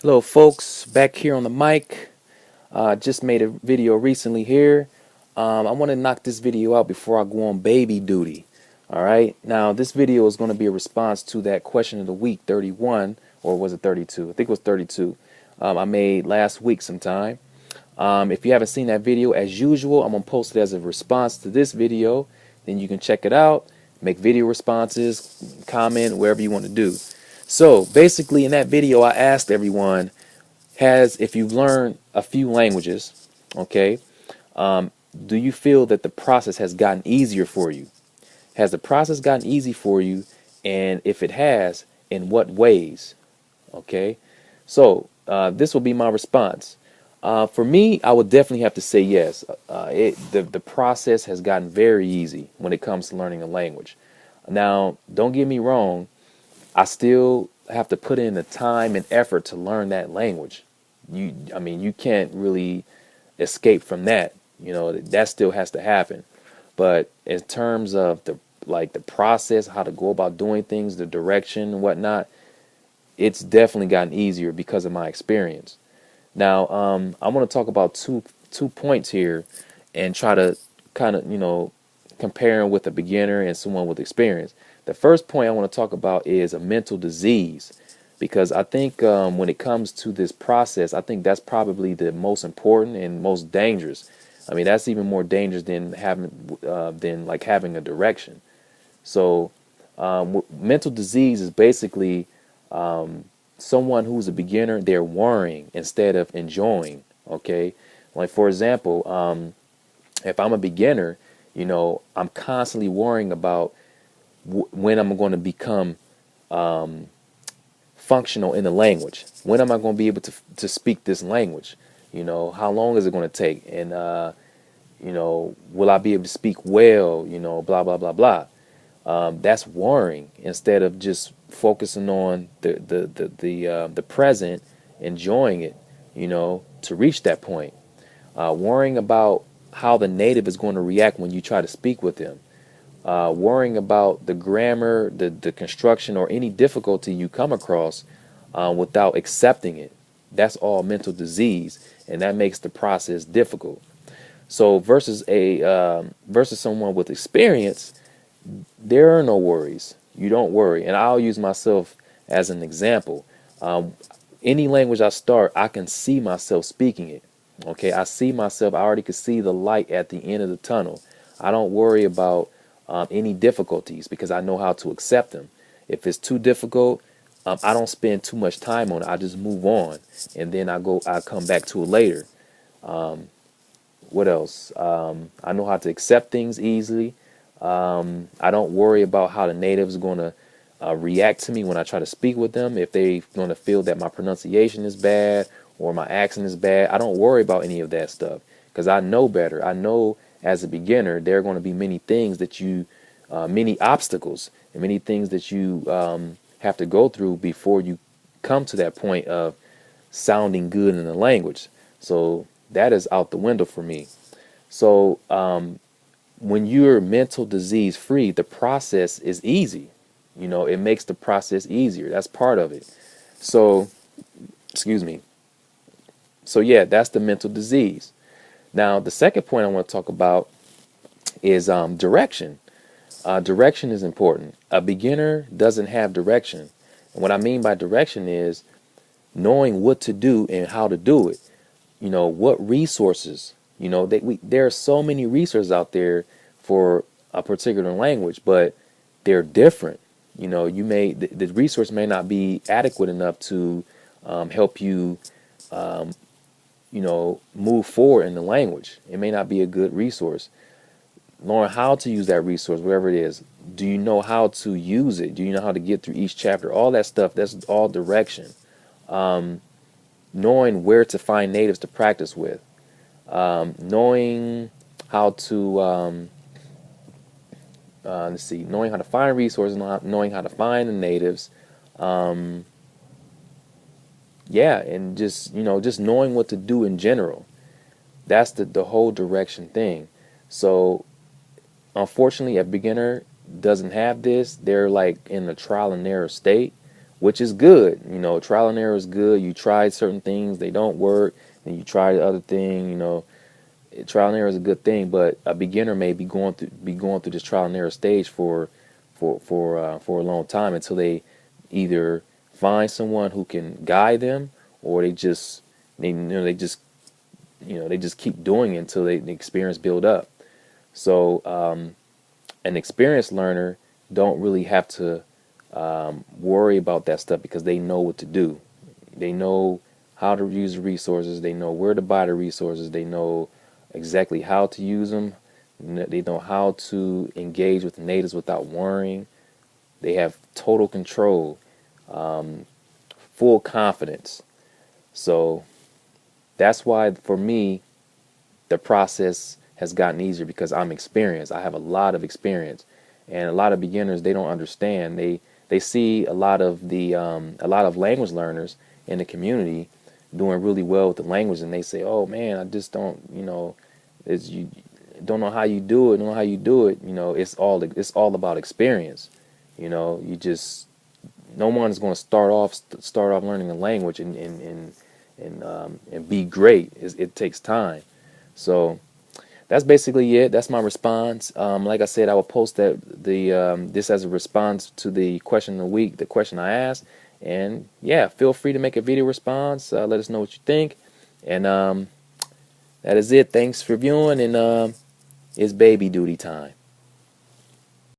Hello folks, back here on the mic. Just made a video recently here. I want to knock this video out before I go on baby duty. Alright, now this video is going to be a response to that question of the week 31, or was it 32? I think it was 32. I made last week sometime. If you haven't seen that video, as usual, I'm going to post it as a response to this video. Then you can check it out, make video responses, comment, wherever you want to do. So basically in that video I asked everyone, if you've learned a few languages, okay, do you feel that the process has gotten easier for you? Has the process gotten easy for you? And if it has, in what ways? Okay, so this will be my response. For me, I would definitely have to say yes. The process has gotten very easy when it comes to learning a language. Now, don't get me wrong, I still have to put in the time and effort to learn that language. I mean, you can't really escape from that. You know, that still has to happen. But in terms of the process, how to go about doing things, the direction and whatnot, it's definitely gotten easier because of my experience. Now, I want to talk about two points here and try to kind of, comparing with a beginner and someone with experience. The first point I want to talk about is a mental disease, because I think when it comes to this process, I think that's probably the most important and most dangerous. I mean, that's even more dangerous than having a direction. So, mental disease is basically someone who's a beginner. They're worrying instead of enjoying. Okay, like for example, if I'm a beginner, I'm constantly worrying about when I'm going to become functional in the language. When am I going to be able to speak this language? How long is it going to take? And will I be able to speak well? Blah blah blah blah. That's worrying instead of just focusing on the present, enjoying it. To reach that point, worrying about how the native is going to react when you try to speak with them. Worrying about the grammar, the construction, or any difficulty you come across without accepting it. That's all mental disease, and that makes the process difficult. So versus someone with experience, there are no worries. You don't worry, and I'll use myself as an example. Any language I start, I can see myself speaking it. Okay, I see myself. I already can see the light at the end of the tunnel. I don't worry about any difficulties because I know how to accept them. If it's too difficult, I don't spend too much time on it. I just move on, and then I come back to it later. What else? I know how to accept things easily. I don't worry about how the natives are going to react to me when I try to speak with them. If they're going to feel that my pronunciation is bad or my accent is bad, I don't worry about any of that stuff because I know better. I know as a beginner there are going to be many things many obstacles and many things that you have to go through before you come to that point of sounding good in the language. So that is out the window for me. So when you're mental disease free, the process is easy. It makes the process easier. That's part of it. So, excuse me. So yeah, that's the mental disease. Now, the second point I want to talk about is direction. Direction is important. A beginner doesn't have direction. And what I mean by direction is knowing what to do and how to do it. What resources. There are so many resources out there for a particular language, but they're different. The resource may not be adequate enough to help you move forward in the language. It may not be a good resource. Learn how to use that resource, wherever it is. Do you know how to use it? Do you know how to get through each chapter? All that stuff, that's all direction. Knowing where to find natives to practice with. Knowing how to, knowing how to find resources, knowing how to find the natives. Yeah, and just knowing what to do in general. That's the whole direction thing. So unfortunately, a beginner doesn't have this. They're like in a trial and error state. which is good. You know, trial and error is good. You try certain things, they don't work, and you try the other thing. You know, trial and error is a good thing, but a beginner may be going through this trial and error stage for a long time until they either find someone who can guide them, or they just keep doing it until the experience build up. So an experienced learner don't really have to worry about that stuff because they know what to do. They know how to use the resources. They know where to buy the resources. They know exactly how to use them. They know how to engage with the natives without worrying. They have total control, full confidence. So that's why for me, the process has gotten easier because I'm experienced. I have a lot of experience, and a lot of beginners, they don't understand. They see a lot of language learners in the community doing really well with the language, and they say, "Oh man, I just don't, it's you don't know how you do it, don't know how you do it." It's all about experience. You just no one's going to start off learning a language and be great. It takes time. So that's basically it. That's my response. Like I said, I will post this as a response to the question of the week, the question I asked. And yeah, feel free to make a video response. Let us know what you think. And that is it. Thanks for viewing. And it's baby duty time.